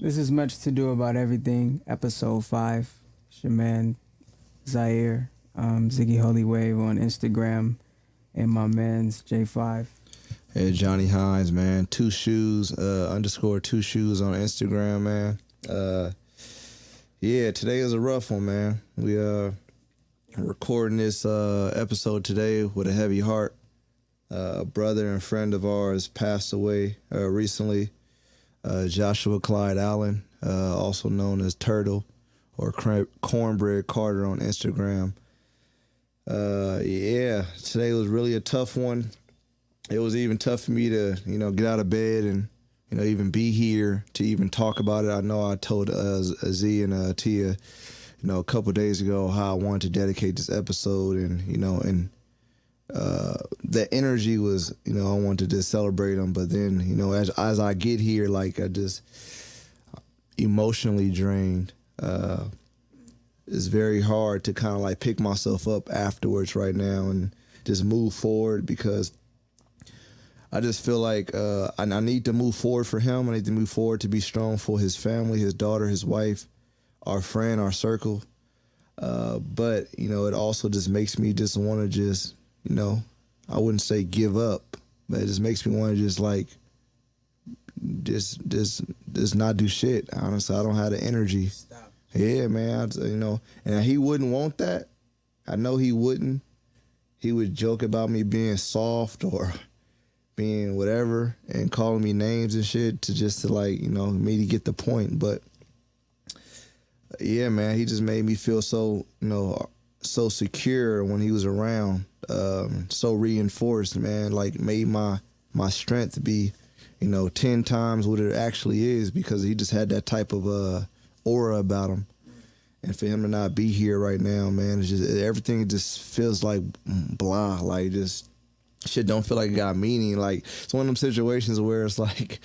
This is Much to Do About Everything, episode 5. It's your man, Zaire, Ziggy Holy Wave on Instagram, and my man's J5. Hey, Johnny Hines, man. Two shoes, _ two shoes on Instagram, man. Yeah, today is a rough one, man. We recording this episode today with a heavy heart. A brother and friend of ours passed away recently. Joshua Clyde Allen, also known as Turtle or Cornbread Carter on Instagram. Yeah, today was really a tough one. It was even tough for me to, get out of bed and, even be here to even talk about it. I know I told Z and Tia, a couple of days ago how I wanted to dedicate this episode and the energy was, I wanted to just celebrate them. But then, as I get here, like I just emotionally drained. It's very hard to kind of like pick myself up afterwards right now and just move forward because I just feel like I need to move forward for him. I need to move forward to be strong for his family, his daughter, his wife, our friend, our circle. But, it also just makes me just want to just, I wouldn't say give up, but it just makes me want to just like, just not do shit. Honestly, I don't have the energy. Stop. Yeah, man, and he wouldn't want that. I know he wouldn't. He would joke about me being soft or being whatever and calling me names and shit to like, me to get the point. But yeah, man, he just made me feel so, so secure when he was around, so reinforced, man, like made my strength be, 10 times what it actually is because he just had that type of aura about him. And for him to not be here right now, man, it's just everything just feels like blah, like just shit don't feel like it got meaning. Like it's one of them situations where it's like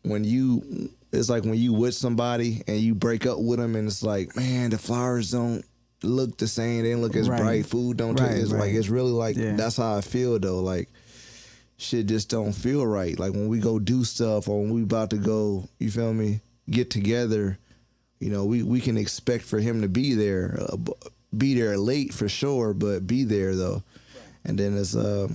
when you with somebody and you break up with them and it's like, man, the flowers don't look the same. They don't look as bright. Food don't taste. Like it's really like that's how I feel though. Like shit just don't feel right. Like when we go do stuff or when we about to go, you feel me, get together, we can expect for him to be there late for sure, but be there though. And then it's no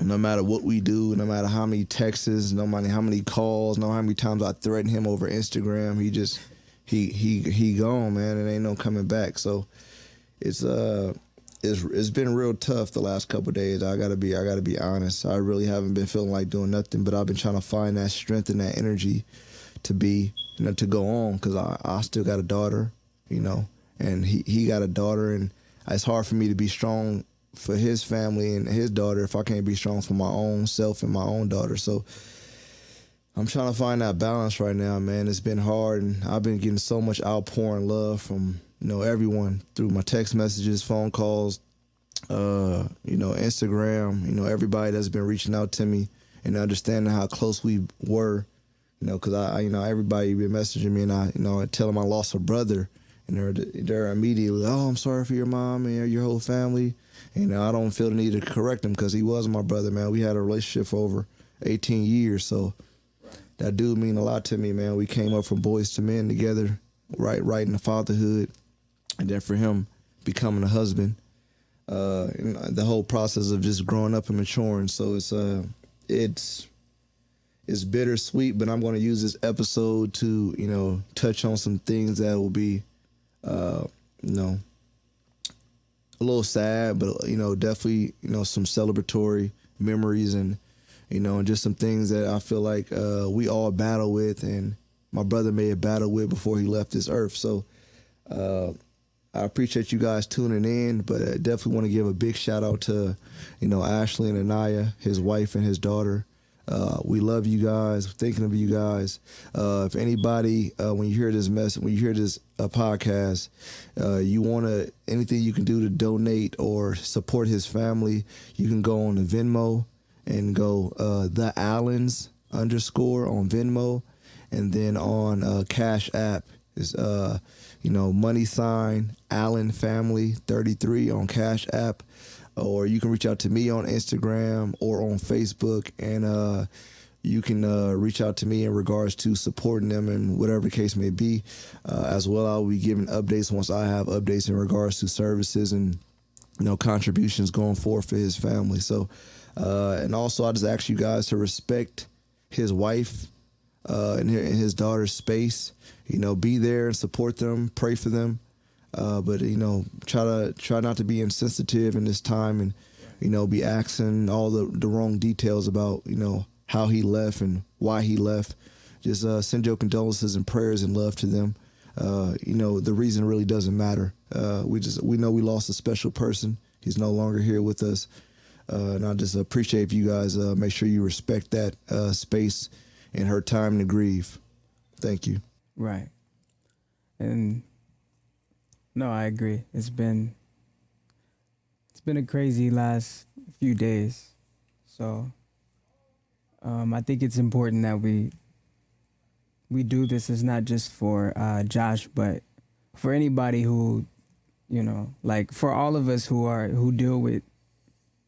matter what we do, no matter how many texts, no matter how many calls, no matter how many times I threaten him over Instagram, he gone, man, and ain't no coming back. So it's been real tough the last couple of days. I gotta be honest. I really haven't been feeling like doing nothing, but I've been trying to find that strength and that energy to be, to go on, because I still got a daughter, and he got a daughter, and it's hard for me to be strong for his family and his daughter if I can't be strong for my own self and my own daughter. So I'm trying to find that balance right now, man. It's been hard, and I've been getting so much outpouring love from, everyone through my text messages, phone calls, Instagram, everybody that's been reaching out to me and understanding how close we were, because everybody been messaging me and I tell them I lost a brother, and they're immediately, oh, I'm sorry for your mom and your whole family. And I don't feel the need to correct him because he was my brother, man. We had a relationship for over 18 years, so that dude mean a lot to me, man. We came up from boys to men together, right in the fatherhood, and then for him becoming a husband, the whole process of just growing up and maturing. So it's bittersweet, but I'm going to use this episode to touch on some things that will be a little sad, but definitely some celebratory memories and and just some things that I feel like we all battle with, and my brother may have battled with before he left this earth. So I appreciate you guys tuning in, but I definitely want to give a big shout out to Ashley and Anaya, his wife and his daughter. We love you guys, thinking of you guys. If anybody, when you hear this message, when you hear this podcast, you want anything you can do to donate or support his family, you can go on the Venmo and go the Allens _ on Venmo, and then on Cashapp is $ Allen Family 33 on Cashapp. Or you can reach out to me on Instagram or on Facebook, and you can reach out to me in regards to supporting them and whatever the case may be. As well, I'll be giving updates once I have updates in regards to services and contributions going forward for his family. So, and also I just ask you guys to respect his wife and his daughter's space. Be there and support them, pray for them. But try not to be insensitive in this time, and be asking all the wrong details about how he left and why he left. Just send your condolences and prayers and love to them. The reason really doesn't matter. We know we lost a special person. He's no longer here with us. And I just appreciate if you guys make sure you respect that space and her time to grieve. Thank you. Right. And no, I agree. It's been a crazy last few days. So I think it's important that we do this. It's not just for Josh, but for anybody who, for all of us who deal with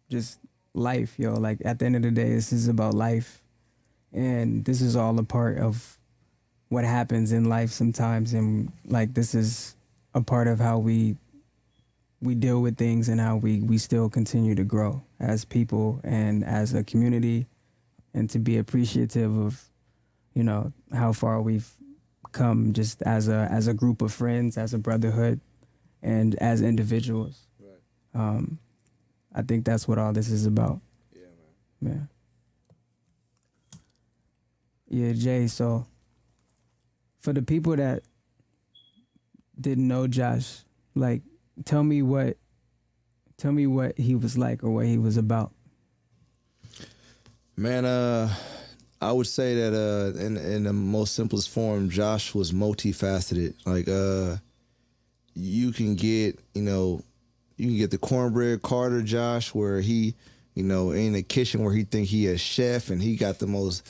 just life, like at the end of the day, this is about life. And this is all a part of what happens in life sometimes. And this is a part of how we deal with things and how we still continue to grow as people and as a community, and to be appreciative of, how far we've come just as a group of friends, as a brotherhood, and as individuals. Right. I think that's what all this is about. Yeah, man. Yeah, Jay, so for the people that didn't know Josh, tell me what he was like or what he was about. Man, I would say that in the most simplest form, Josh was multifaceted. You can get the cornbread Carter Josh, where he, in the kitchen where he think he a chef and he got the most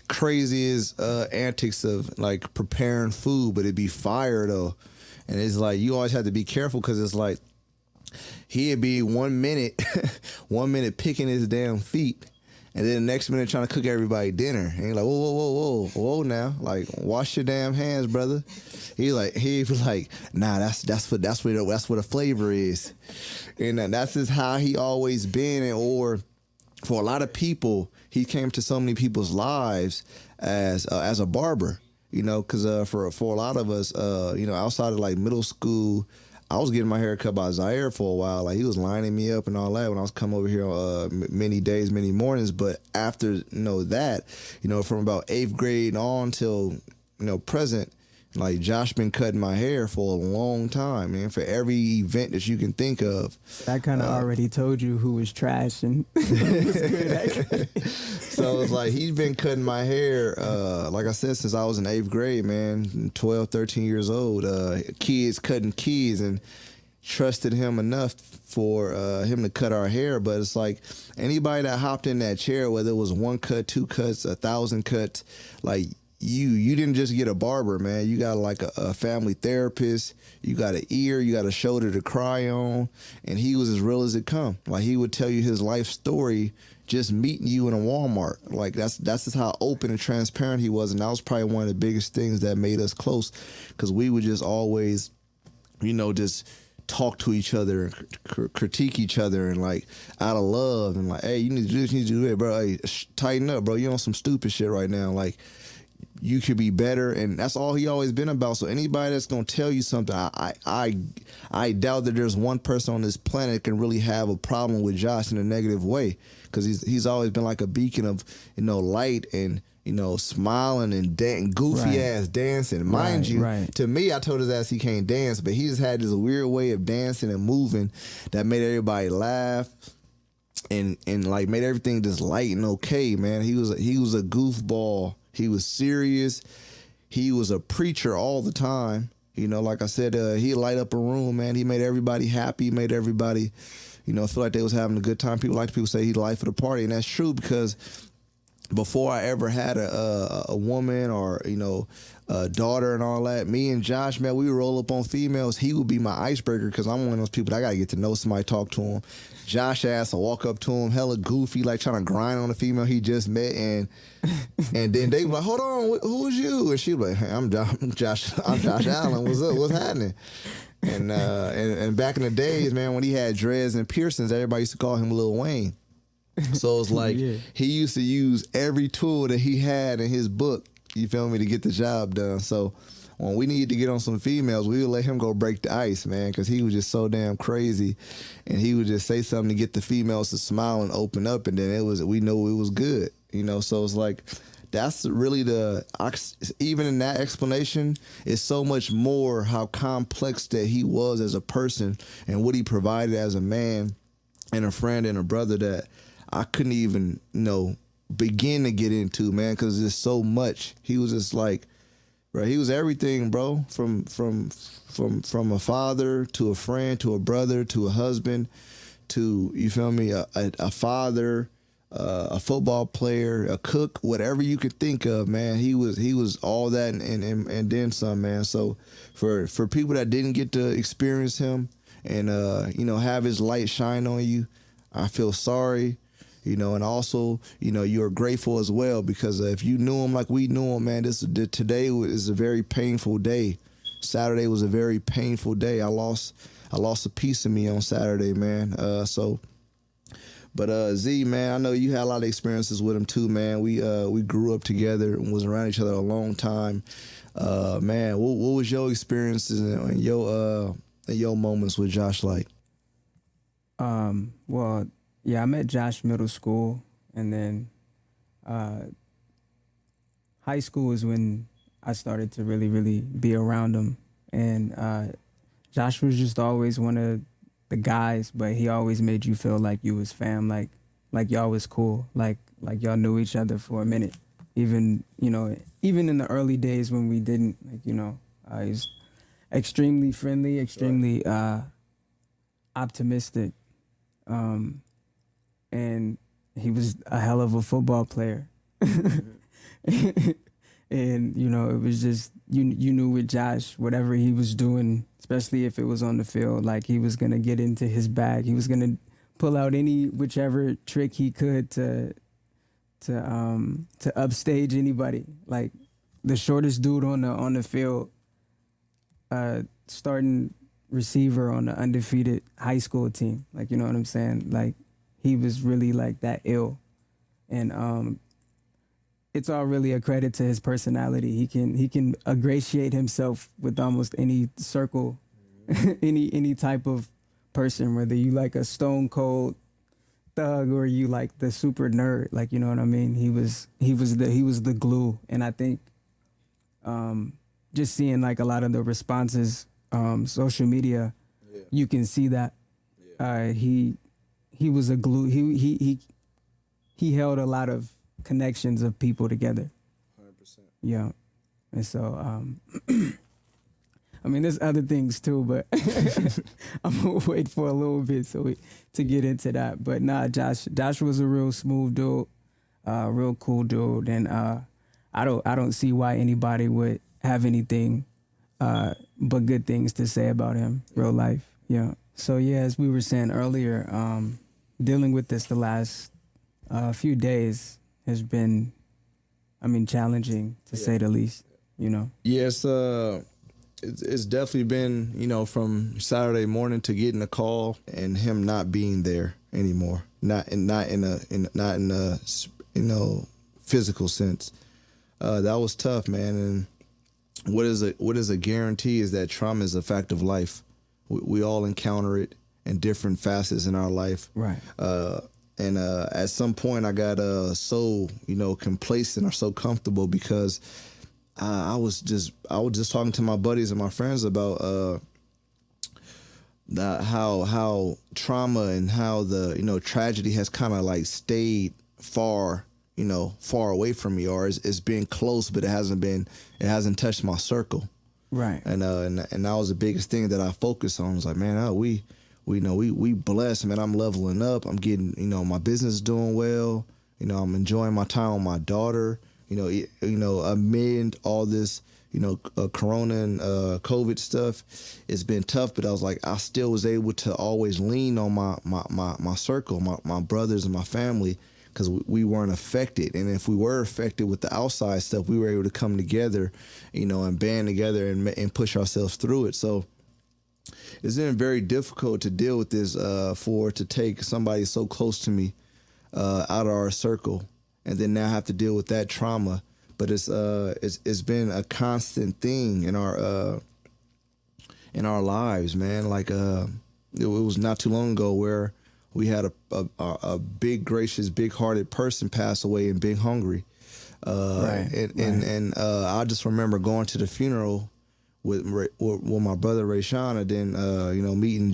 craziest antics of preparing food, but it'd be fire though. And it's you always have to be careful, because it's he'd be 1 minute, 1 minute picking his damn feet, and then the next minute trying to cook everybody dinner. And you're whoa now, wash your damn hands, brother. He'd be nah, that's what the flavor is, and that's just how he always been. Or for a lot of people, he came to so many people's lives as a barber. Because for a lot of us, outside of like middle school, I was getting my hair cut by Zaire for a while. Like, he was lining me up and all that when I was coming over here many days, many mornings. But after, that, from about 8th grade on till, present, like, Josh been cutting my hair for a long time, man, for every event that you can think of. I kind of already told you who was trash and who was good at. So it's like, he's been cutting my hair, like I said, since I was in 8th grade, man, 12, 13 years old. Kids cutting kids, and trusted him enough for him to cut our hair. But it's like, anybody that hopped in that chair, whether it was 1 cut, 2 cuts, 1,000 cuts, like, you didn't just get a barber, man. You got like a family therapist. You got an ear. You got a shoulder to cry on. And he was as real as it come. Like, he would tell you his life story just meeting you in a Walmart. Like, that's just how open and transparent he was. And that was probably one of the biggest things that made us close, because we would just always, just talk to each other and critique each other, and like, out of love, and like, hey, you need to do this, you need to do that, bro. Hey, tighten up, bro. You on some stupid shit right now. Like, you could be better. And that's all he always been about. So anybody that's gonna tell you something, I doubt that there's one person on this planet that can really have a problem with Josh in a negative way, because he's always been like a beacon of light and smiling and goofy ass dancing. Mind you, to me, I told his ass he can't dance, but he just had this weird way of dancing and moving that made everybody laugh and like made everything just light and okay, man. He was a goofball. He was serious. He was a preacher all the time. Like I said, he'd light up a room, man. He made everybody happy, made everybody, feel like they was having a good time. People say he's the life of the party, and that's true, because before I ever had a woman or, you know, a daughter and all that, me and Josh, man, we would roll up on females. He would be my icebreaker because I'm one of those people that I got to get to know somebody, talk to him. Josh ass will walk up to him, hella goofy, like trying to grind on a female he just met, and then they be like, "Hold on, who is you?" And she be like, "Hey, I'm Josh Allen. What's up? What's happening?" And back in the days, man, when he had dreads and piercings, everybody used to call him Lil Wayne. So it's like he used to use every tool that he had in his book, you feel me, to get the job done. So when we needed to get on some females, we would let him go break the ice, man, because he was just so damn crazy. And he would just say something to get the females to smile and open up, and then we know it was good, you know. So it's like, that's really even in that explanation, it's so much more how complex that he was as a person and what he provided as a man and a friend and a brother that I couldn't even, you know, begin to get into, man, because there's so much. He was just like, bro, he was everything, bro. From a father to a friend to a brother to a husband to, you feel me, a father, a football player, a cook, whatever you could think of, man. He was all that and then some, man. So for people that didn't get to experience him and you know, have his light shine on you, I feel sorry. You know, and also, you know, you're grateful as well, because if you knew him like we knew him, man, today is a very painful day. Saturday was a very painful day. I lost a piece of me on Saturday, man. But Z, man, I know you had a lot of experiences with him too, man. We grew up together and was around each other a long time. Man, what was your experiences and your moments with Josh like? Well, yeah, I met Josh middle school, and then high school is when I started to really, really be around him. And Josh was just always one of the guys, but he always made you feel like you was fam, like y'all was cool, like y'all knew each other for a minute. Even, you know, even in the early days when we didn't, like, you know, he's extremely friendly, extremely optimistic. And he was a hell of a football player. And, you know, it was just, you knew with Josh, whatever he was doing, especially if it was on the field, like he was going to get into his bag. He was going to pull out whichever trick he could to upstage anybody. Like the shortest dude on the field, starting receiver on the undefeated high school team. Like, you know what I'm saying? Like, he was really like that ill. And it's all really a credit to his personality. He can ingratiate himself with almost any circle, any type of person, whether you like a stone cold thug or you like the super nerd, like, you know what I mean? He was the glue. And I think just seeing like a lot of the responses, social media, you can see that he was a glue. He held a lot of connections of people together. 100%. Yeah. And so, I mean, there's other things too, but I'm gonna wait for a little bit to get into that. But nah, Josh was a real smooth dude, real cool dude, and I don't see why anybody would have anything but good things to say about him. Real life, yeah. So yeah, as we were saying earlier, dealing with this the last few days has been, I mean, challenging to say the least. You know. Yes, it's definitely been, you know, from Saturday morning to getting a call and him not being there anymore, not in a you know, physical sense. That was tough, man. And what is a guarantee is that trauma is a fact of life. We all encounter it in different facets in our life. Right. And at some point I got so, you know, complacent or so comfortable because I was just talking to my buddies and my friends about how trauma and how the, you know, tragedy has kind of like stayed far away from me, or it's been close, but it hasn't touched my circle. Right. And that was the biggest thing that I focused on. I was like, man, we blessed, man. I'm leveling up. I'm getting, you know, my business is doing well. I'm enjoying my time with my daughter. Amid all this, Corona and COVID stuff, it's been tough. But I was like, I still was able to always lean on my circle, my brothers and my family, because we weren't affected. And if we were affected with the outside stuff, we were able to come together, and band together and push ourselves through it. So it's been very difficult to deal with this, to take somebody so close to me out of our circle, and then now have to deal with that trauma. But it's been a constant thing in our lives, man. Like it was not too long ago where we had a big, gracious, big-hearted person pass away in Big Hungry. And I just remember going to the funeral with my brother Rayshawn, and then meeting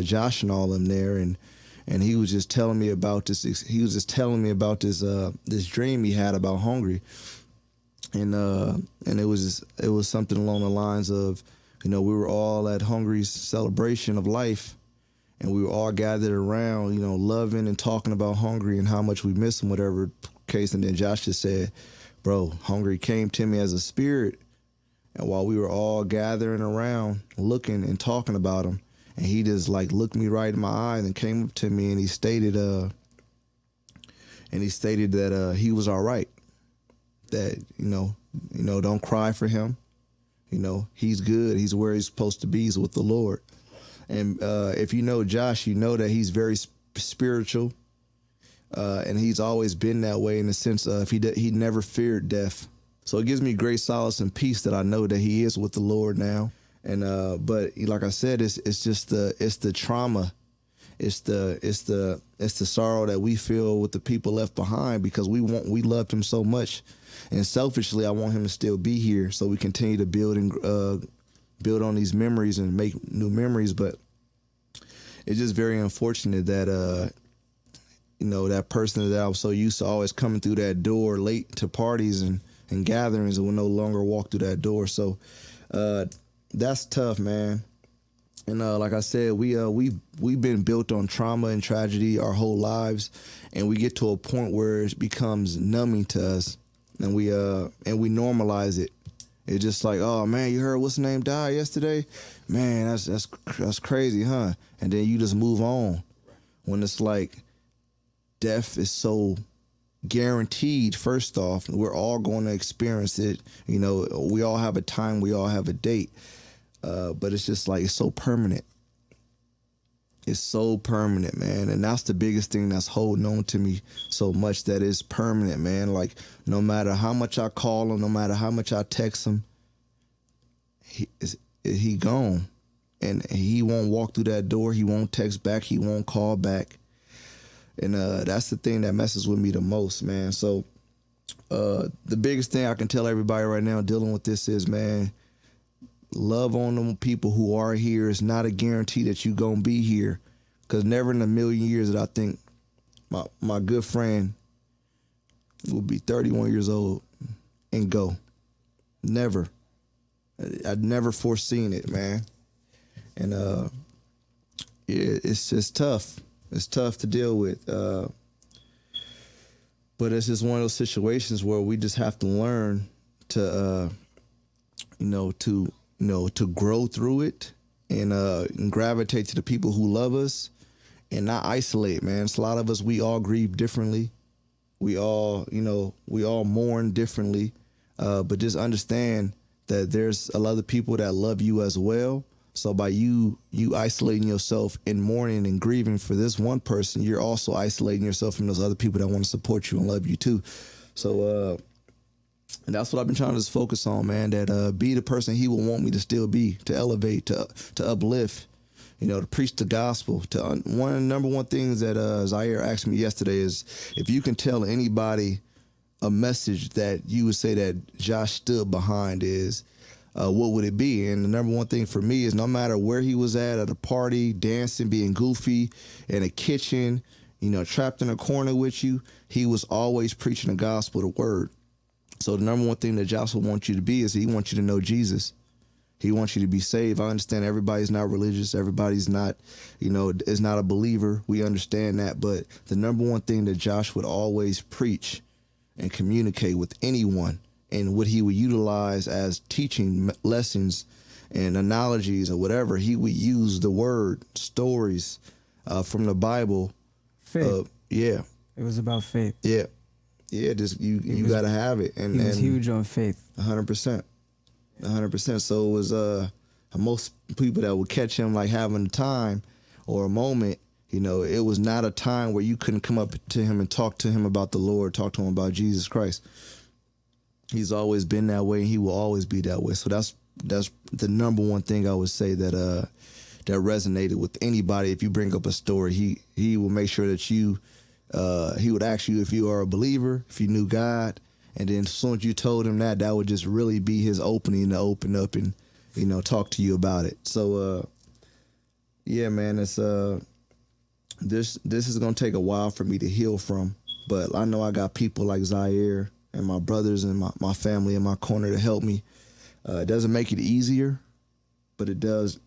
Josh and all them there, and he was just telling me about this. He was just telling me about this dream he had about Hungry, and it was something along the lines of, we were all at Hungry's celebration of life, and we were all gathered around, loving and talking about Hungry and how much we miss him, whatever case. And then Josh just said, "Bro, Hungry came to me as a spirit." And while we were all gathering around, looking and talking about him, and he just like looked me right in my eyes and came up to me, and he stated that he was all right. That don't cry for him. He's good. He's where he's supposed to be. He's with the Lord. And if you know Josh, you know that he's very spiritual, and he's always been that way in the sense of he never feared death. So it gives me great solace and peace that I know that he is with the Lord now. And but like I said, it's the trauma, it's the sorrow that we feel with the people left behind, because we loved him so much, and selfishly I want him to still be here so we continue to build on these memories and make new memories. But it's just very unfortunate that that person that I was so used to always coming through that door late to parties and gatherings, and will no longer walk through that door. So that's tough, man. And like I said, we've been built on trauma and tragedy our whole lives, and we get to a point where it becomes numbing to us, and we normalize it. It's just like, oh man, you heard what's the name died yesterday? Man, that's crazy, huh? And then you just move on. When it's like death is so guaranteed. First off, we're all going to experience it. We all have a time, we all have a date, but it's just like it's so permanent. It's so permanent, man, and that's the biggest thing that's holding on to me so much, that it's permanent, man. Like no matter how much I call him, no matter how much I text him, he gone, and he won't walk through that door. He won't text back. He won't call back. And that's the thing that messes with me the most, man. So the biggest thing I can tell everybody right now dealing with this is, man, love on them people who are here. It's not a guarantee that you going to be here, because never in a million years that I think my good friend will be 31 years old and go. Never. I'd never foreseen it, man. And it's just tough. It's tough to deal with, but it's just one of those situations where we just have to learn to grow through it, and gravitate to the people who love us, and not isolate, man. It's a lot of us, we all grieve differently. We all mourn differently, but just understand that there's a lot of people that love you as well. So by you isolating yourself and mourning and grieving for this one person, you're also isolating yourself from those other people that want to support you and love you too. So and that's what I've been trying to just focus on, man, that be the person he will want me to still be, to elevate, to uplift, to preach the gospel. One of the number one things that Zaire asked me yesterday is, if you can tell anybody a message that you would say that Josh stood behind, is what would it be? And the number one thing for me is, no matter where he was at a party, dancing, being goofy, in a kitchen, trapped in a corner with you, he was always preaching the gospel, the word. So the number one thing that Josh would want you to be is he wants you to know Jesus. He wants you to be saved. I understand everybody's not religious. Everybody's not, is not a believer. We understand that. But the number one thing that Josh would always preach and communicate with anyone, and what he would utilize as teaching lessons and analogies or whatever, he would use the word, stories from the Bible. Faith. Yeah. It was about faith. Yeah. Yeah, just you got to have it. And he was huge on faith. 100%. 100%. So it was most people that would catch him like having a time or a moment, it was not a time where you couldn't come up to him and talk to him about the Lord, talk to him about Jesus Christ. He's always been that way, and he will always be that way. So that's the number one thing I would say that resonated with anybody. If you bring up a story, he will make sure that he would ask you if you are a believer, if you knew God. And then as soon as you told him that would just really be his opening to open up and, talk to you about it. So, yeah, man, it's this is going to take a while for me to heal from. But I know I got people like Zaire and my brothers and my family in my corner to help me. It doesn't make it easier, but it does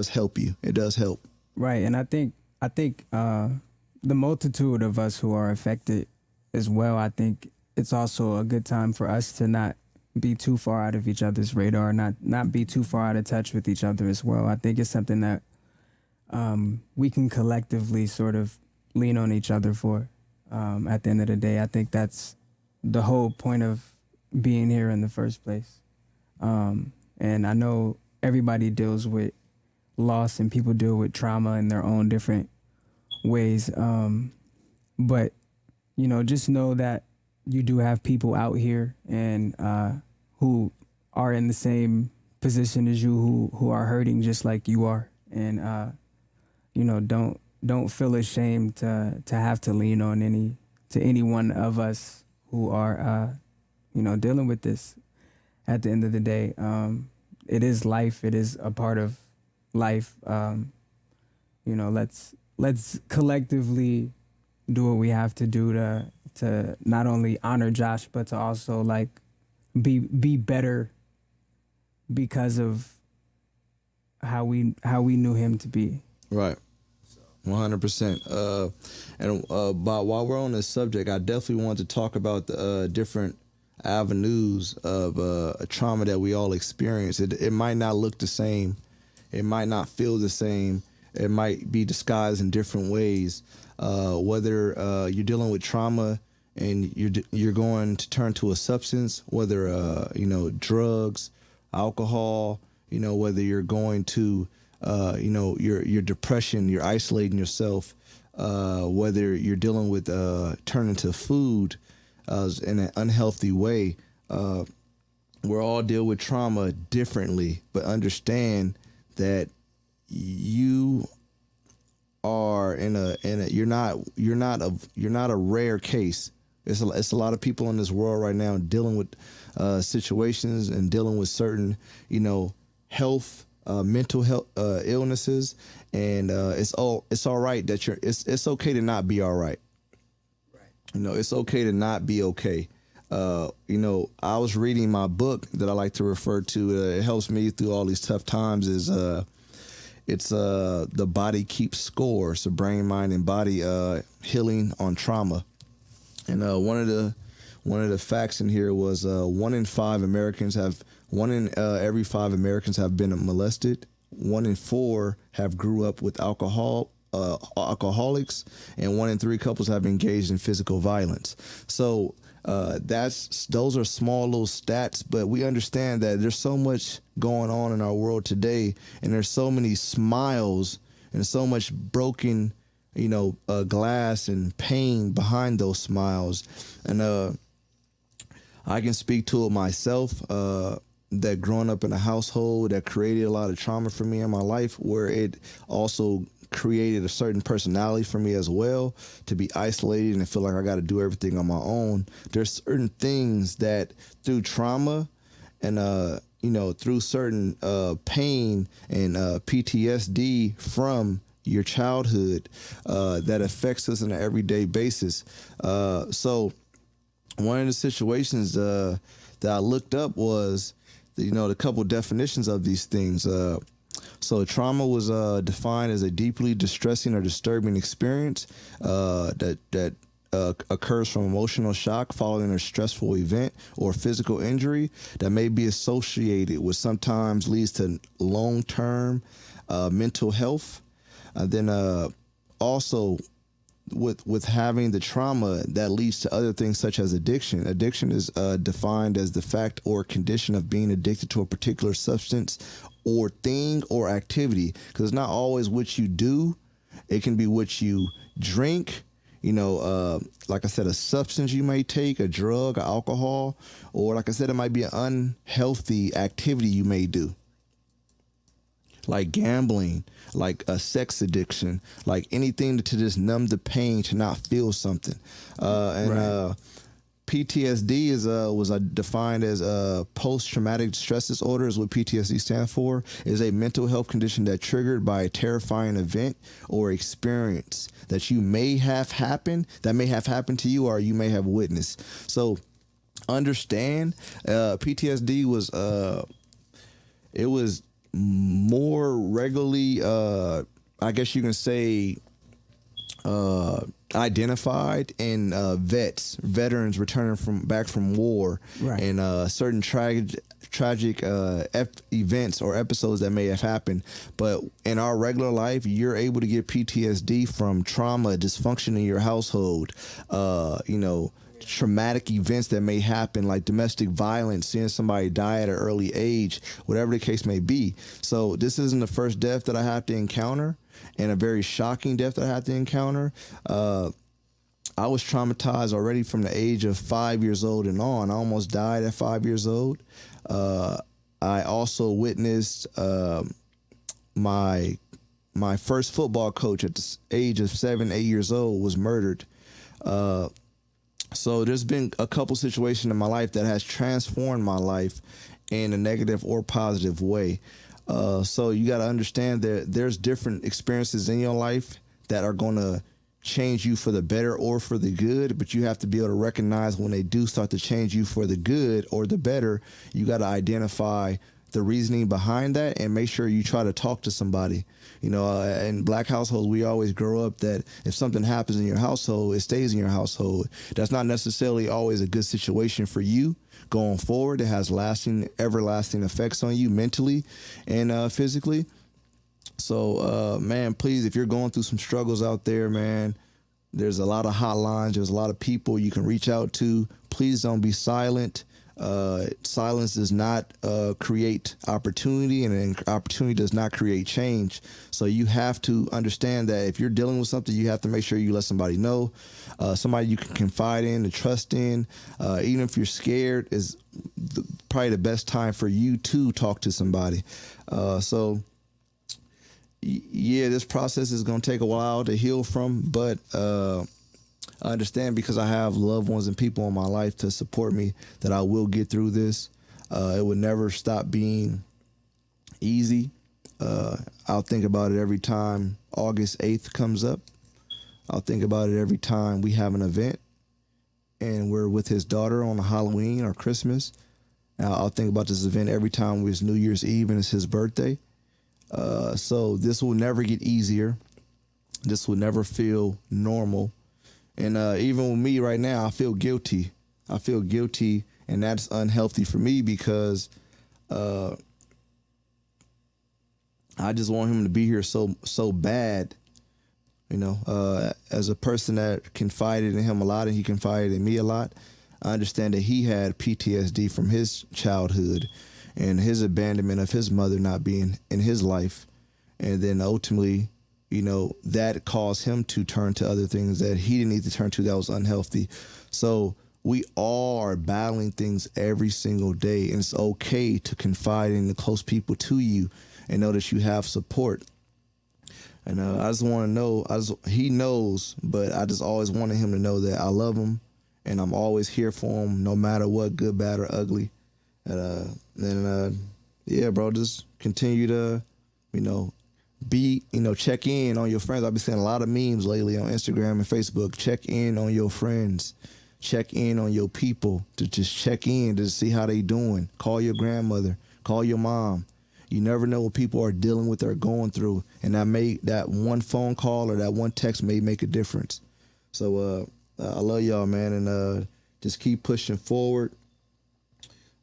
help you. It does help. Right. And I think the multitude of us who are affected as well, I think it's also a good time for us to not be too far out of each other's radar, not be too far out of touch with each other as well. I think it's something that we can collectively sort of lean on each other for. At the end of the day, I think that's the whole point of being here in the first place. And I know everybody deals with loss and people deal with trauma in their own different ways. But, just know that you do have people out here and who are in the same position as you, who are hurting just like you are. And, don't feel ashamed to have to lean on any one of us who are, dealing with this. At the end of the day, it is life. It is a part of life. Let's collectively do what we have to do to not only honor Josh, but to also like be better because of how we knew him to be. Right. 100%. But while we're on this subject, I definitely want to talk about the different avenues of a trauma that we all experience. It might not look the same. It might not feel the same. It might be disguised in different ways. Whether you're dealing with trauma and you're going to turn to a substance, whether drugs, alcohol, whether you're going to your depression, you're isolating yourself, whether you're dealing with turning to food in an unhealthy way. We're all deal with trauma differently, but understand that you are you're not a rare case. It's a lot of people in this world right now dealing with situations and dealing with certain health, mental health illnesses, and it's all right that it's okay to not be all right. It's okay to not be okay. I was reading my book that I like to refer to. It helps me through all these tough times. It's The Body Keeps Score. So brain, mind, and body healing on trauma. And one of the facts in here was one in every 5 Americans have been molested. 1 in 4 have grew up with alcoholics, and 1 in 3 couples have engaged in physical violence. So those are small little stats, but we understand that there's so much going on in our world today, and there's so many smiles and so much broken, glass and pain behind those smiles. And I can speak to it myself. That growing up in a household that created a lot of trauma for me in my life, where it also created a certain personality for me as well, to be isolated and feel like I got to do everything on my own. There's certain things that through trauma and through certain pain and PTSD from your childhood that affects us on an everyday basis. So one of the situations that I looked up was the couple definitions of these things. So trauma was defined as a deeply distressing or disturbing experience that occurs from emotional shock following a stressful event or physical injury that may be associated with, sometimes leads to long-term mental health. Then also with having the trauma that leads to other things such as addiction. Addiction is defined as the fact or condition of being addicted to a particular substance or thing or activity, because it's not always what you do. It can be what you drink, like I said, a substance you may take, a drug, or alcohol, or like I said, it might be an unhealthy activity you may do, like gambling, like a sex addiction, like anything to just numb the pain, to not feel something. PTSD was defined as post-traumatic stress disorder, is what PTSD stands for. Is a mental health condition that triggered by a terrifying event or experience that may have happened to you, or you may have witnessed. So understand, PTSD was it was more regularly, I guess you can say, identified in veterans returning back from war, Right. and certain tragic events or episodes that may have happened. But in our regular life, you're able to get PTSD from trauma, dysfunction in your household, traumatic events that may happen, like domestic violence, seeing somebody die at an early age, whatever the case may be. So this isn't the first death that I have to encounter, and a very shocking death that I had to encounter. I was traumatized already from the age of 5 years old and on. I almost died at 5 years old. I also witnessed my first football coach at the age of 7, 8 years old was murdered. So there's been a couple situations in my life that has transformed my life in a negative or positive way. So you got to understand that there's different experiences in your life that are going to change you for the better or for the good, but you have to be able to recognize when they do start to change you for the good or the better. You got to identify the reasoning behind that and make sure you try to talk to somebody. In Black households, we always grow up that if something happens in your household, it stays in your household. That's not necessarily always a good situation for you going forward. It has everlasting effects on you mentally and physically. So, man, please, if you're going through some struggles out there, man, there's a lot of hotlines. There's a lot of people you can reach out to. Please don't be silent. Silence does not create opportunity, and opportunity does not create change. So you have to understand that if you're dealing with something, you have to make sure you let somebody know, somebody you can confide in and trust in. Even if you're scared, is probably the best time for you to talk to somebody. So yeah, this process is going to take a while to heal from, but I understand, because I have loved ones and people in my life to support me, that I will get through this. It would never stop being easy. I'll think about it every time August 8th comes up. I'll think about it every time we have an event and we're with his daughter on Halloween or Christmas. I'll think about this event every time it's New Year's Eve and it's his birthday. So this will never get easier. This will never feel normal. And even with me right now, I feel guilty. And that's unhealthy for me, because I just want him to be here so bad. As a person that confided in him a lot and he confided in me a lot, I understand that he had PTSD from his childhood and his abandonment of his mother not being in his life. And then ultimately, that caused him to turn to other things that he didn't need to turn to, that was unhealthy. So we all are battling things every single day, and it's okay to confide in the close people to you and know that you have support. And I just want to know, he knows, but I just always wanted him to know that I love him and I'm always here for him, no matter what, good, bad, or ugly. And yeah, bro, just continue to, check in on your friends. I've been seeing a lot of memes lately on Instagram and Facebook. Check in on your friends. Check in on your people. To just check in to see how they doing. Call your grandmother. Call your mom. You never know what people are dealing with or going through, and that one phone call or that one text may make a difference. So I love y'all, man, and just keep pushing forward.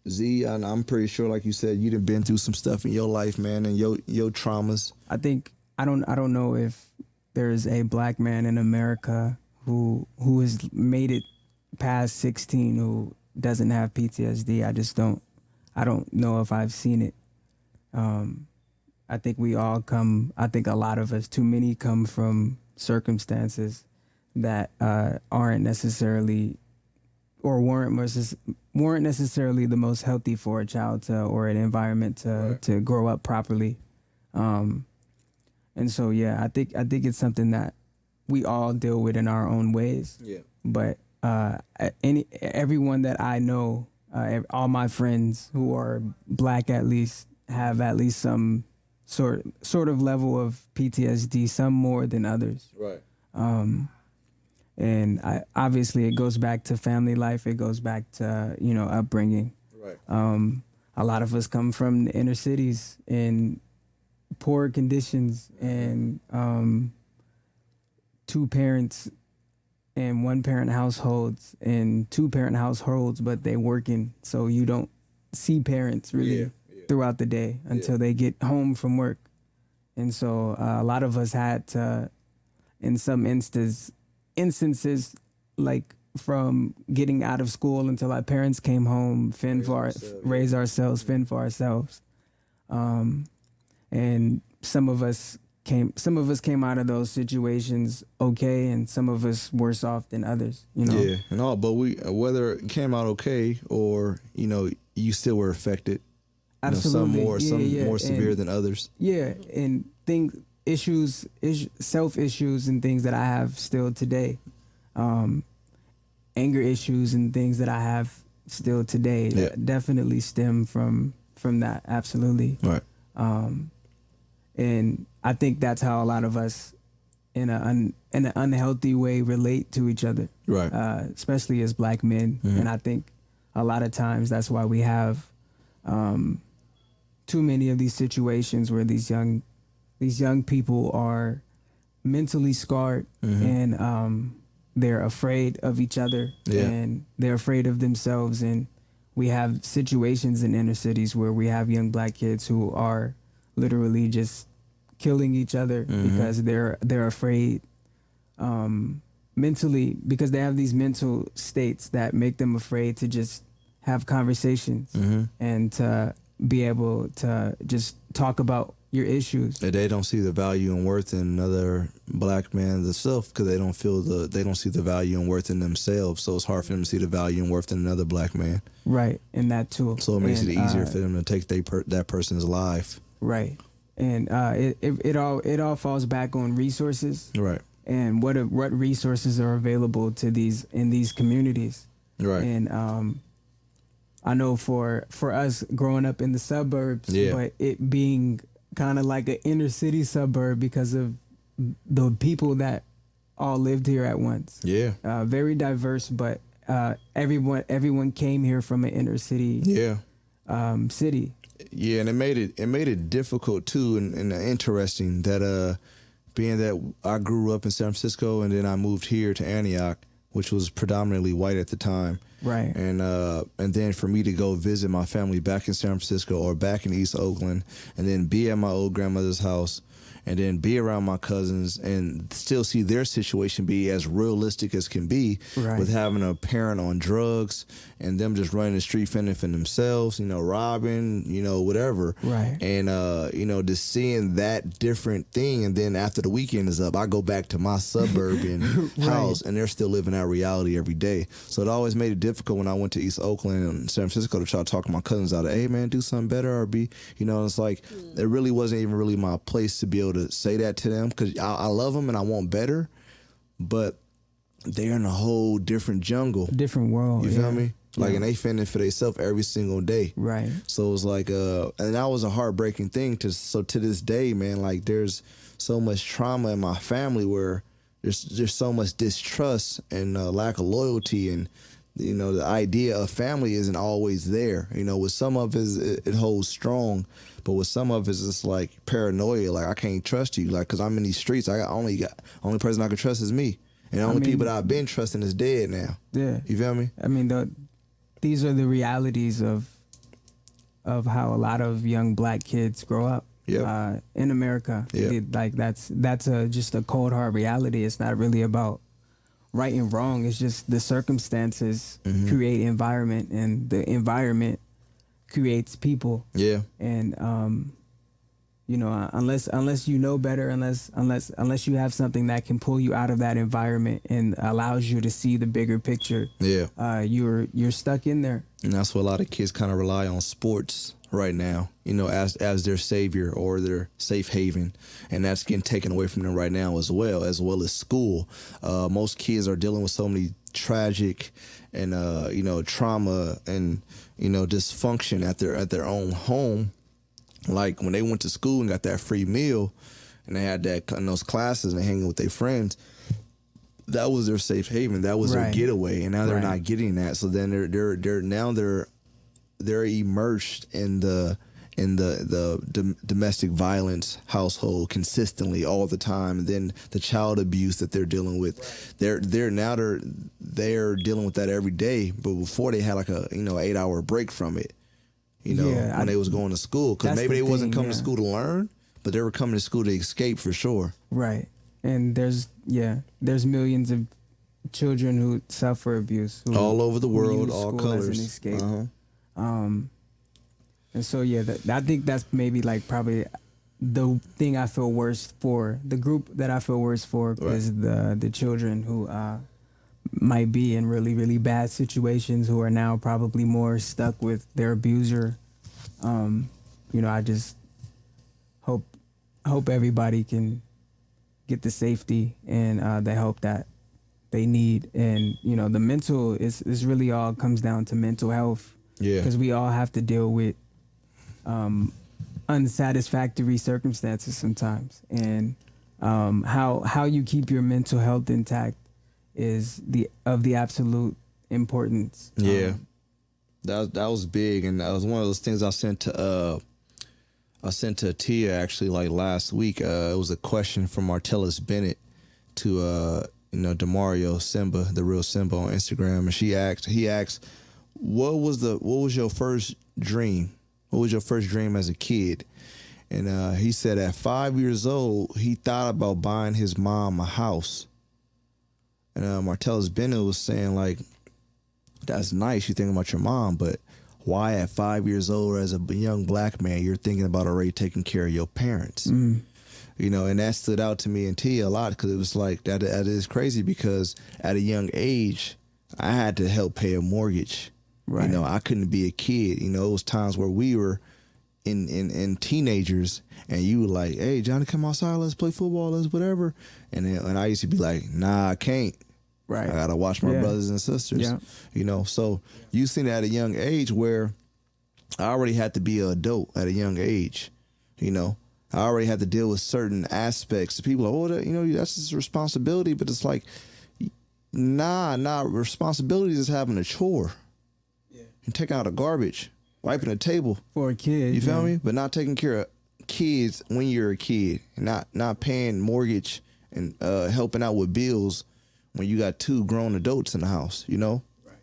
Z, and I'm pretty sure, like you said, you done been through some stuff in your life, man, and your traumas. I think I don't know if there's a black man in America who has made it past 16 who doesn't have PTSD. I don't know if I've seen it. I think I think a lot of us, too many, come from circumstances that aren't necessarily or weren't necessarily the most healthy for a child or an environment to grow up properly. And so, yeah, I think it's something that we all deal with in our own ways. Yeah. But everyone that I know, all my friends who are black at least, have at least some sort of level of PTSD, some more than others. Right. And obviously it goes back to family life. It goes back to, upbringing. Right. A lot of us come from the inner cities in poor conditions and two parents and one parent households and two parent households, but they working. So you don't see parents really throughout the day until they get home from work. And so a lot of us had to, in some instances, like from getting out of school until our parents came home, raise ourselves, fend for ourselves. And some of us came out of those situations okay, and some of us worse off than others, Yeah, and all, but whether it came out okay or, you still were affected. Absolutely. Some more severe than others. Yeah, and self issues and things that I have still today. Anger issues and things that I have still today definitely stem from that. Absolutely. Right. And I think that's how a lot of us in an unhealthy way relate to each other. Right. Especially as black men. Mm-hmm. And I think a lot of times that's why we have too many of these situations where these young people are mentally scarred, and they're afraid of each other, and they're afraid of themselves. And we have situations in inner cities where we have young black kids who are literally just killing each other because they're afraid mentally, because they have these mental states that make them afraid to just have conversations and to be able to just talk about your issues. They don't see the value and worth in another black man themselves because they don't see the value and worth in themselves. So it's hard for them to see the value and worth in another black man. Right, and that too. So it makes it easier for them to take that person's life. Right, and it all falls back on resources. Right, and what resources are available to in these communities. Right, and I know for us growing up in the suburbs, but it being kind of like an inner city suburb because of the people that all lived here at once. Yeah. Very diverse, but everyone came here from an inner city. Yeah. City. Yeah, and it made it difficult too, and interesting that being that I grew up in San Francisco and then I moved here to Antioch, which was predominantly white at the time. Right. And then for me to go visit my family back in San Francisco or back in East Oakland, and then be at my old grandmother's house, and then be around my cousins and still see their situation be as realistic as can be, with having a parent on drugs and them just running the street fending for themselves, robbing, whatever. Right. And, just seeing that different thing. And then after the weekend is up, I go back to my suburban house and they're still living that reality every day. So it always made it difficult when I went to East Oakland and San Francisco to try to talk to my cousins out of, hey man, do something better or be, it's like, it really wasn't even really my place to be able to say that to them because I love them and I want better, but they're in a whole different jungle, different world. You feel me? Like, and they fending for themselves every single day. Right. So it was like, and that was a heartbreaking thing. So to this day, man, like there's so much trauma in my family where there's so much distrust and lack of loyalty and the idea of family isn't always there. With some of it holds strong, but with some of it's like paranoia. Like, I can't trust you, like, because I'm in these streets. Only person I can trust is me, and the only people that I've been trusting is dead now. Yeah, you feel me? I mean, these are the realities of how a lot of young black kids grow up. Yeah. In America. Yeah. Like that's just a cold hard reality. It's not really about right and wrong. It's just the circumstances create environment, and the environment creates people. Yeah. And unless you know better, unless you have something that can pull you out of that environment and allows you to see the bigger picture, you're stuck in there. And that's what a lot of kids kind of rely on sports right now, as their savior or their safe haven, and that's getting taken away from them right now as well as school. Most kids are dealing with so many tragic and trauma and dysfunction at their own home. Like when they went to school and got that free meal, and they had that in those classes and hanging with their friends, that was their safe haven. That was their getaway, and now they're not getting that. So then they're immersed in the domestic violence household consistently all the time. And then the child abuse that they're dealing with, they're dealing with that every day. But before, they had like a 8-hour break from it. When they was going to school, because maybe they wasn't coming to school to learn, but they were coming to school to escape for sure. Right. And there's millions of children who suffer abuse all over the world, all colors. As an escape. And so I think that's maybe like probably the thing I feel worse for. The group that I feel worse for is the children who might be in really, really bad situations, who are now probably more stuck with their abuser. I just hope everybody can get the safety and the help that they need. And the mental is really all comes down to mental health. Yeah, because we all have to deal with unsatisfactory circumstances sometimes, and how you keep your mental health intact is of the absolute importance. Yeah, that was big, and that was one of those things I sent to Tia actually like last week. It was a question from Martellus Bennett to Demario Simba, the real Simba, on Instagram, and he asked, what was your first dream? What was your first dream as a kid? And he said at 5 years old, he thought about buying his mom a house. And Martellus Bennett was saying, like, that's nice, you thinking about your mom, but why at 5 years old as a young black man, you're thinking about already taking care of your parents? And that stood out to me and Tia a lot, because it was like, that is crazy, because at a young age, I had to help pay a mortgage. Right. I couldn't be a kid. It was times where we were in teenagers, and you were like, hey, Johnny, come outside, let's play football, let's whatever. And I used to be like, nah, I can't. Right. I got to watch my brothers and sisters. Yeah. So you seen at a young age where I already had to be an adult at a young age. I already had to deal with certain aspects. People are like, oh, that's his responsibility. But it's like, nah, responsibility is having a chore. And taking out the garbage, wiping the table for a kid. You feel me? But not taking care of kids when you're a kid, and not paying mortgage and helping out with bills when you got two grown adults in the house. Right.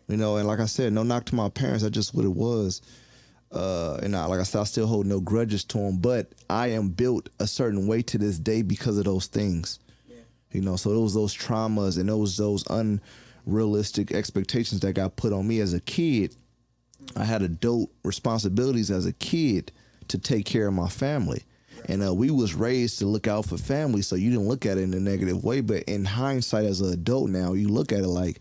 And like I said, no knock to my parents. That's just what it was. And like I said, I still hold no grudges to them, but I am built a certain way to this day because of those things. Yeah. So it was those traumas and those unrealistic expectations that got put on me as a kid. I had adult responsibilities as a kid to take care of my family. And we was raised to look out for family, so you didn't look at it in a negative way. But in hindsight, as an adult now, you look at it like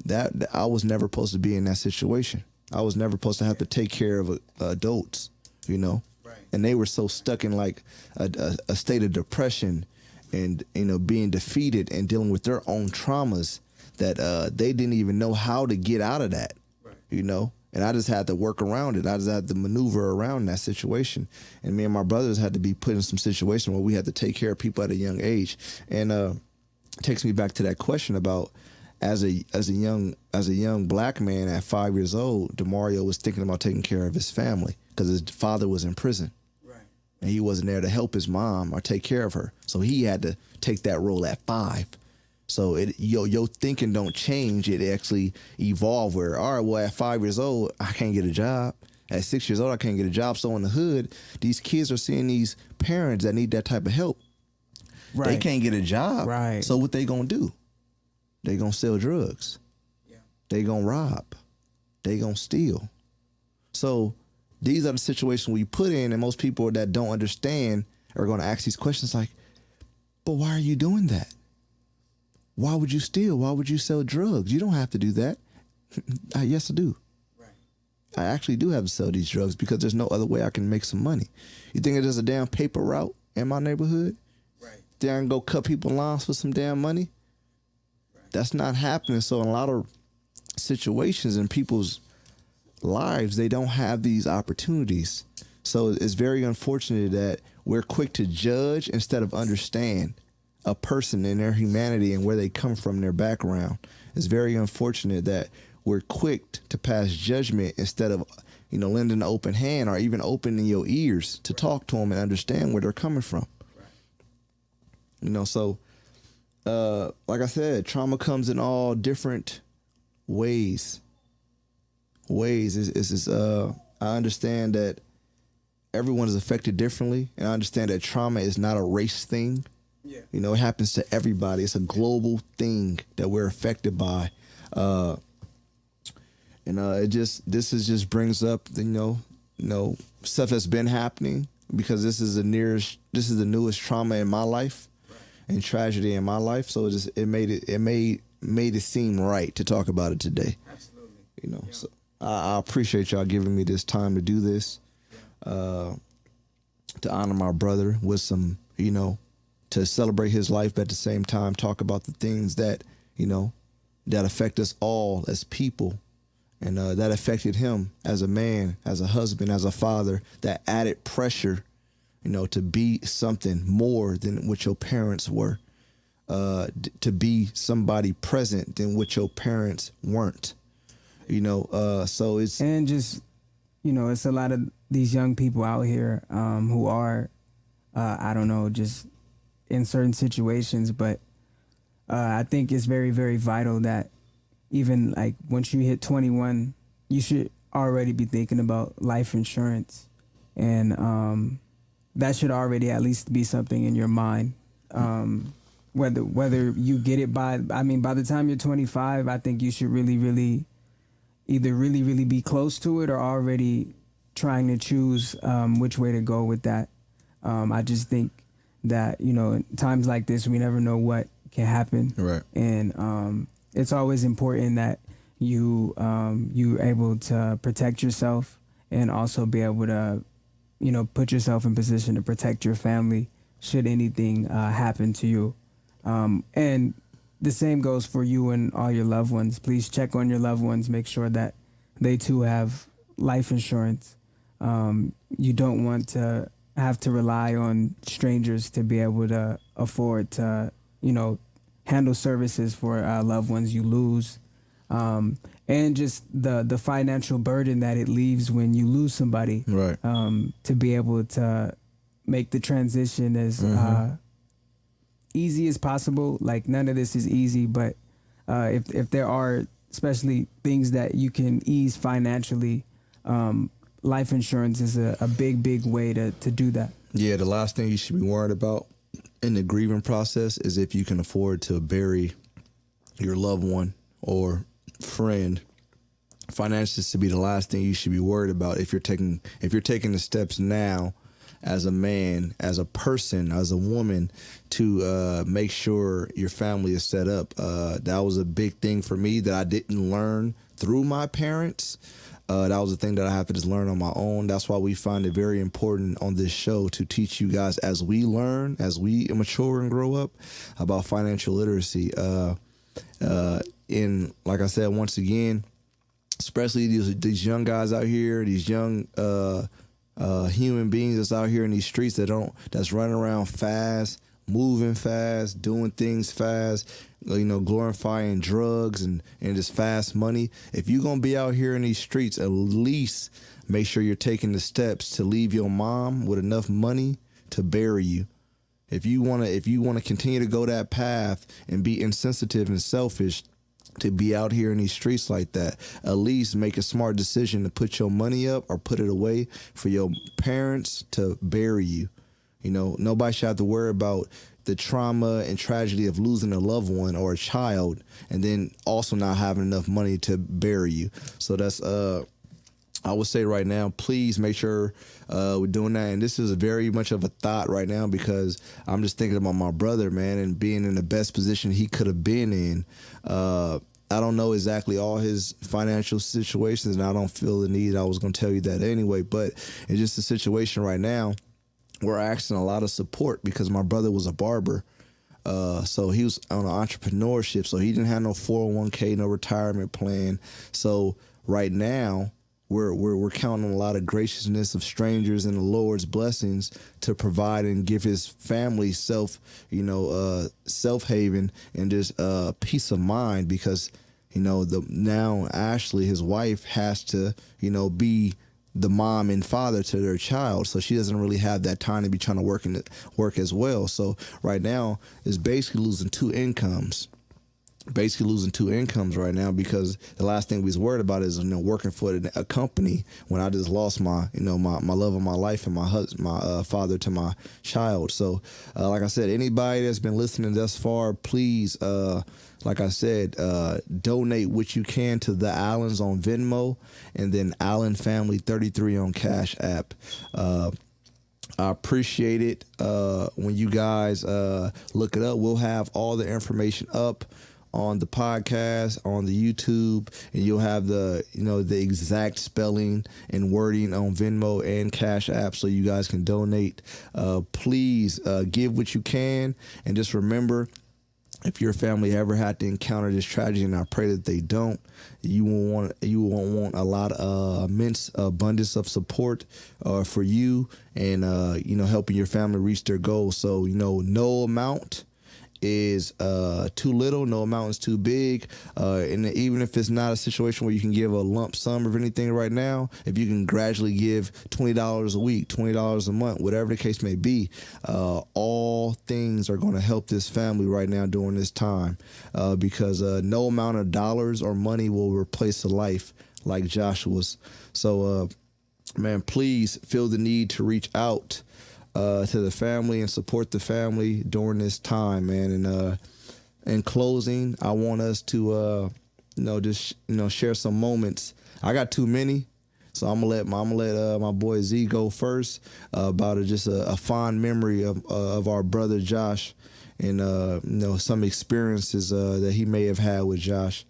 that I was never supposed to be in that situation. I was never supposed to have to take care of adults, Right. And they were so stuck in like a state of depression and, being defeated and dealing with their own traumas that they didn't even know how to get out of that. And I just had to work around it. I just had to maneuver around that situation. And me and my brothers had to be put in some situation where we had to take care of people at a young age. And takes me back to that question about as a young black man at 5 years old, DeMario was thinking about taking care of his family because his father was in prison. Right. And he wasn't there to help his mom or take care of her. So he had to take that role at 5. So your thinking don't change. It actually evolve where, all right, well, at 5 years old, I can't get a job. At 6 years old, I can't get a job. So in the hood, these kids are seeing these parents that need that type of help. Right. They can't get a job. Right. So what they gonna do? They gonna sell drugs. Yeah. They gonna rob. They gonna steal. So these are the situations we put in, and most people that don't understand are gonna ask these questions like, but why are you doing that? Why would you steal? Why would you sell drugs? You don't have to do that. Yes, I do. Right. I actually do have to sell these drugs because there's no other way I can make some money. You think it's just a damn paper route in my neighborhood? Right. Then I can go cut people's lawns for some damn money? Right. That's not happening. So in a lot of situations in people's lives, they don't have these opportunities. So it's very unfortunate that we're quick to judge instead of understand a person and their humanity and where they come from, their background. It's very unfortunate that we're quick to pass judgment instead of, lending an open hand or even opening your ears to talk to them and understand where they're coming from. So, like I said, trauma comes in all different ways. I understand that everyone is affected differently, and I understand that trauma is not a race thing. Yeah. It happens to everybody. It's a global thing that we're affected by. This just brings up stuff that's been happening because this is the newest trauma in my life and tragedy in my life. So it made it seem right to talk about it today. Absolutely. So I appreciate y'all giving me this time to do this, to honor my brother with some, to celebrate his life, but at the same time talk about the things that, that affect us all as people. And that affected him as a man, as a husband, as a father, that added pressure, to be something more than what your parents were, to be somebody present than what your parents weren't, so it's. And just, it's a lot of these young people out here who are, I don't know, just in certain situations, but I think it's very, very vital that even like once you hit 21, you should already be thinking about life insurance, and that should already at least be something in your mind. Whether you get it by the time you're 25, I think you should really either really be close to it or already trying to choose which way to go with that. I just think that, in times like this, we never know what can happen. Right. And it's always important that you're able to protect yourself and also be able to, put yourself in position to protect your family should anything happen to you. And the same goes for you and all your loved ones. Please check on your loved ones. Make sure that they too have life insurance. You don't want to have to rely on strangers to be able to afford to, handle services for loved ones you lose. And just the financial burden that it leaves when you lose somebody. Right. To be able to make the transition as easy as possible. Like, none of this is easy, but if there are especially things that you can ease financially, life insurance is a big way to do that. Yeah, the last thing you should be worried about in the grieving process is if you can afford to bury your loved one or friend. Finances should be the last thing you should be worried about if you're taking the steps now as a man, as a person, as a woman to make sure your family is set up. That was a big thing for me that I didn't learn through my parents. That was a thing that I have to just learn on my own. That's why we find it very important on this show to teach you guys as we learn, as we mature and grow up about financial literacy. And like I said, once again, especially these young guys out here, these young human beings that's out here in these streets that's running around fast, moving fast, doing things fast, glorifying drugs and just fast money. If you're going to be out here in these streets, at least make sure you're taking the steps to leave your mom with enough money to bury you. If you want to continue to go that path and be insensitive and selfish, to be out here in these streets like that, at least make a smart decision to put your money up or put it away for your parents to bury you. Nobody should have to worry about the trauma and tragedy of losing a loved one or a child and then also not having enough money to bury you. So that's I would say right now, please make sure we're doing that. And this is very much of a thought right now because I'm just thinking about my brother, man, and being in the best position he could have been in. I don't know exactly all his financial situations, and I don't feel the need. I was going to tell you that anyway, but it's just a situation right now. We're asking a lot of support because my brother was a barber. So he was on an entrepreneurship. So he didn't have no 401k, no retirement plan. So right now we're counting on a lot of graciousness of strangers and the Lord's blessings to provide and give his family self-haven and just peace of mind because, now Ashley, his wife, has to, be the mom and father to their child. So she doesn't really have that time to be trying to work as well. So right now is basically losing two incomes right now because the last thing we was worried about is working for a company when I just lost my my love of my life and my father to my child. So like I said, anybody that's been listening thus far, please like I said, donate what you can to the Allens on Venmo and then Allen Family 33 on Cashapp. I appreciate it when you guys look it up. We'll have all the information up on the podcast, on the YouTube, and you'll have the exact spelling and wording on Venmo and Cashapp so you guys can donate. Please give what you can, and just remember, if your family ever had to encounter this tragedy, and I pray that they don't, you won't want a lot of immense abundance of support for you and helping your family reach their goals. So no amount is too little, no amount is too big, and even if it's not a situation where you can give a lump sum of anything right now, if you can gradually give $20 a week, $20 a month, whatever the case may be, all things are going to help this family right now during this time, because no amount of dollars or money will replace a life like Joshua's. So man, please feel the need to reach out to the family and support the family during this time, man. And in closing, I want us to share some moments. I got too many, so I'm gonna let my boy Z go first about just a fond memory of our brother Josh and some experiences that he may have had with Josh.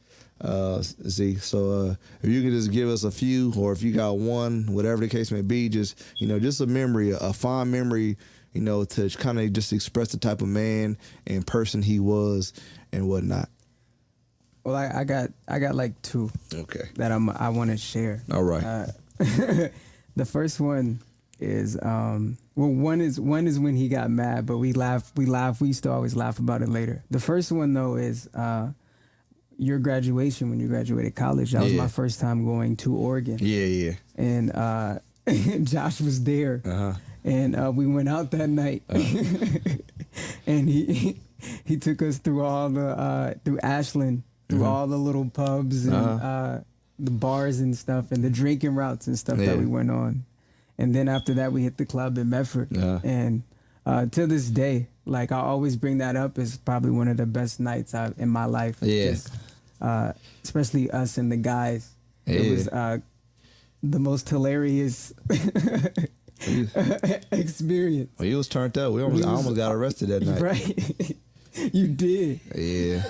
Z. So if you could just give us a few, or if you got one, whatever the case may be, just a memory, a fond memory, to kind of just express the type of man and person he was and whatnot. Well, I got like two. Okay. That I want to share. All right. The first one is one is when he got mad, but we used to always laugh about it later. The first one though is your graduation, when you graduated college. That was my first time going to Oregon. Yeah. And Josh was there. Uh-huh. And we went out that night. Uh-huh. And he took us through all the through Ashland, through all the little pubs and the bars and stuff, and the drinking routes and stuff that we went on. And then after that, we hit the club in Medford. And to this day, like, I always bring that up as probably one of the best nights in my life. Yeah. Just, especially us and the guys. Yeah. It was the most hilarious experience. Well, you was turned up. I almost got arrested that night. Right. You did. Yeah.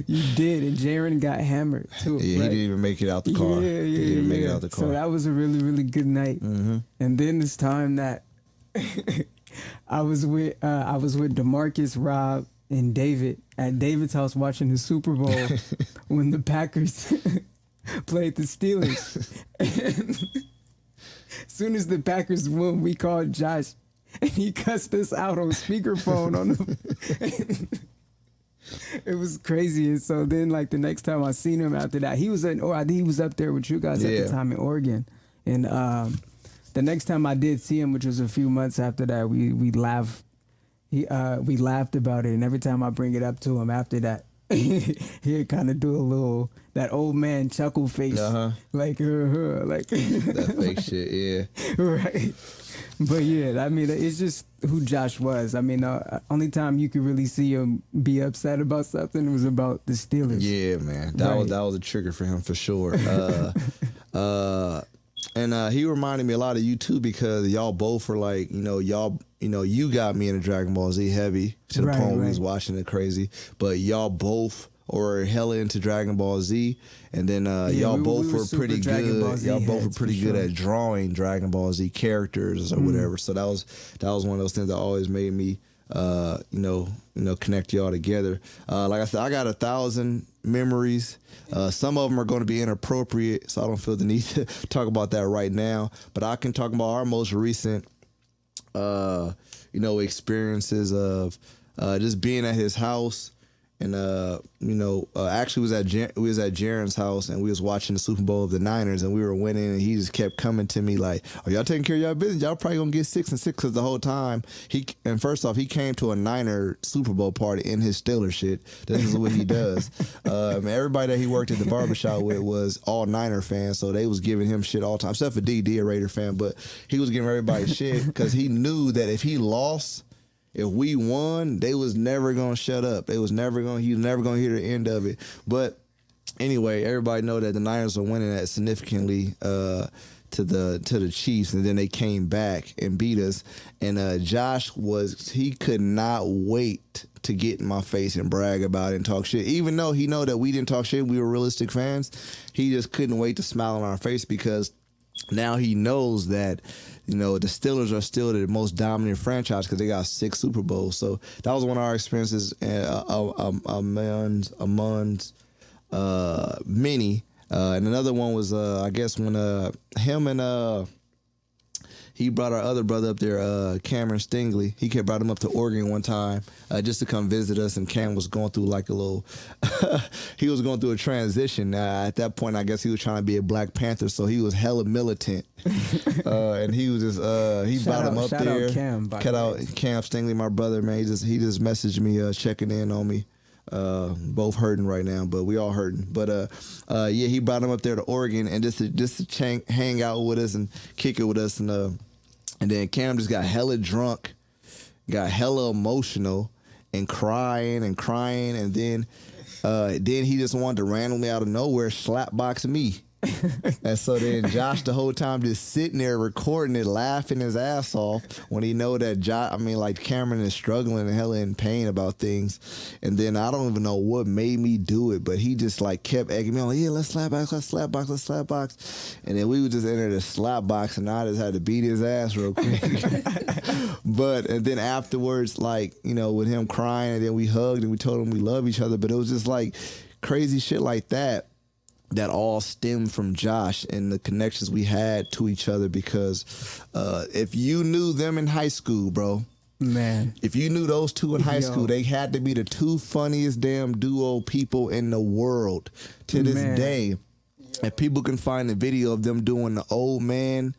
You did, and Jaron got hammered too. Yeah, right? He didn't even make it out the car. Yeah. He didn't make it out the car. So that was a really, really good night. Mm-hmm. And then this time that I was with DeMarcus, Rob, and David at David's house watching the Super Bowl when the Packers played the Steelers. And as soon as the Packers won, we called Josh and he cussed us out on speakerphone on the. It was crazy. And so then, like, the next time I seen him after that, he was I think he was up there with you guys at the time in Oregon. And the next time I did see him, which was a few months after that, we laughed. We laughed about it, and every time I bring it up to him after that, he'd kind of do a little that old man chuckle face, like that fake shit, yeah, right. But yeah, I mean, it's just who Josh was. I mean, only time you could really see him be upset about something was about the Steelers. Yeah, man, that was a trigger for him for sure. And he reminded me a lot of you too, because y'all both were like, you got me into Dragon Ball Z heavy to the point where we was watching it crazy. But y'all both were hella into Dragon Ball Z, and then y'all both were pretty good. Y'all both were pretty good at drawing Dragon Ball Z characters or whatever. So that was one of those things that always made me connect y'all together. Like I said, I got 1,000 memories. Some of them are going to be inappropriate, so I don't feel the need to talk about that right now. But I can talk about our most recent, experiences of just being at his house. And actually we was at Jaron's house, and we was watching the Super Bowl of the Niners, and we were winning, and he just kept coming to me like, "Are y'all taking care of y'all business? Y'all probably gonna get 6-6." Because the whole time first off, he came to a Niner Super Bowl party in his Steelers shit. This is what he does. Everybody that he worked at the barbershop with was all Niner fans, so they was giving him shit all the time, except for D, a Raider fan, but he was giving everybody shit because he knew that if he lost. If we won, they was never gonna shut up. He was never gonna hear the end of it. But anyway, everybody know that the Niners are winning that significantly to the Chiefs, and then they came back and beat us. And Josh he could not wait to get in my face and brag about it and talk shit. Even though he know that we didn't talk shit, we were realistic fans. He just couldn't wait to smile on our face, because now he knows that, the Steelers are still the most dominant franchise because they got 6 Super Bowls. So that was one of our experiences amongst many. And another one was, I guess, when him and he brought our other brother up there, Cameron Stingley. He brought him up to Oregon one time just to come visit us, and Cam was going through like a little, he was going through a transition. At that point, I guess he was trying to be a Black Panther, so he was hella militant. And he was just, he brought him up there. Cam Stingley, my brother, man. He just messaged me, checking in on me. Both hurting right now, but we all hurting. But he brought him up there to Oregon, and just to hang out with us and kick it with us, and then Cam just got hella drunk, got hella emotional, and crying, and then he just wanted to randomly out of nowhere slapbox me. And so then Josh the whole time just sitting there recording it, laughing his ass off when he know that Cameron is struggling and hella in pain about things. And then I don't even know what made me do it, but he just like kept egging me on, like, yeah, let's slap box. And then we would just enter the slap box, and I just had to beat his ass real quick. And then afterwards, with him crying, and then we hugged and we told him we love each other. But it was just like crazy shit like that all stemmed from Josh and the connections we had to each other, because if you knew them in high school, bro, man, if you knew those two in high school, they had to be the 2 funniest damn duo people in the world to this day. And people can find the video of them doing the old man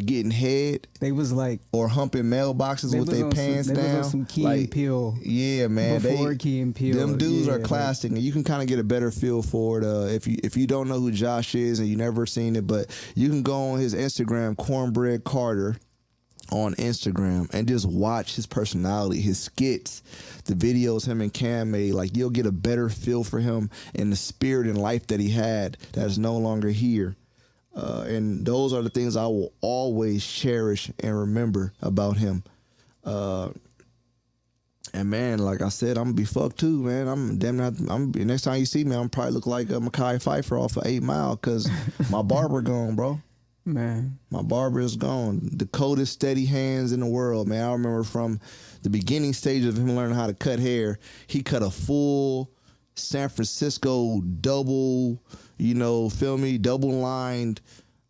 getting head. They was like, or humping mailboxes with their pants down. They was on some Key and Peele. Yeah, man. Before Key and Peele. Them dudes are classic, and you can kind of get a better feel for it. If you don't know who Josh is and you never seen it, but you can go on his Instagram, Cornbread Carter, on Instagram, and just watch his personality, his skits, the videos him and Cam made. Like, you'll get a better feel for him and the spirit and life that he had that is no longer here. And those are the things I will always cherish and remember about him. And man, like I said, I'm gonna be fucked too, man. Next time you see me, I'm probably look like Mekhi Phifer off of 8 Mile, because my barber gone, bro. Man, my barber is gone. The coldest, steady hands in the world, man. I remember from the beginning stage of him learning how to cut hair, he cut a full San Francisco double, double lined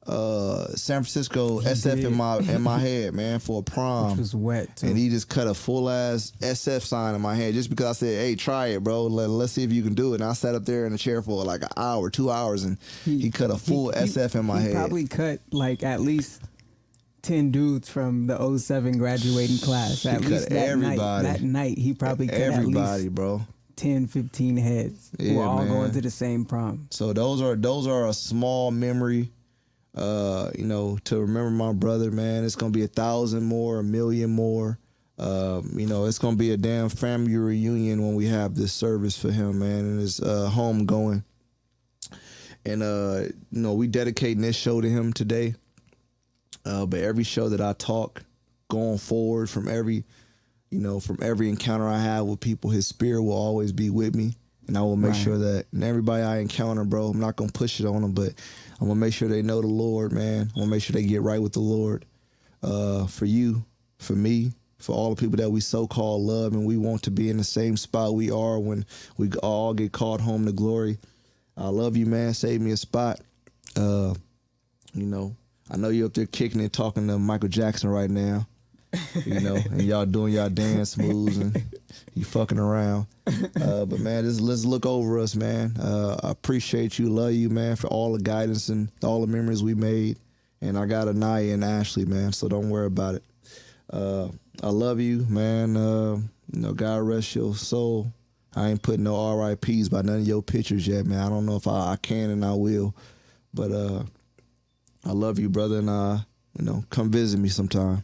San Francisco He SF did. in my head, man, for a prom. Which was wet too. And he just cut a full ass SF sign in my head just because I said, "Hey, try it, bro. Let's see if you can do it." And I sat up there in a chair for like an hour, 2 hours, and he cut a full SF in my head. He probably cut like at least 10 dudes from the 07 graduating class. At least cut everybody. That night, he probably cut everybody, at least bro. 10, 15 heads who were all man. going to the same prom. So those are a small memory. To remember my brother, man. It's gonna be 1,000 more, 1,000,000 more. It's gonna be a damn family reunion when we have this service for him, man, and his home going. And we dedicating this show to him today. But every show that I talk going forward from every encounter I have with people, his spirit will always be with me. And I will make sure that everybody I encounter, bro, I'm not going to push it on them, but I'm going to make sure they know the Lord, man. I'm going to make sure they get right with the Lord. For you, for me, for all the people that we so-called love and we want to be in the same spot we are when we all get called home to glory. I love you, man. Save me a spot. I know you're up there kicking and talking to Michael Jackson right now, and y'all doing y'all dance moves and you fucking around. But man, let's look over us, man. I appreciate you, love you, man, for all the guidance and all the memories we made. And I got Anaya and Ashley, man, so don't worry about it. I love you, man. God rest your soul. I ain't putting no RIPs by none of your pictures yet, man. I don't know if I can and I will, but I love you, brother, and come visit me sometime.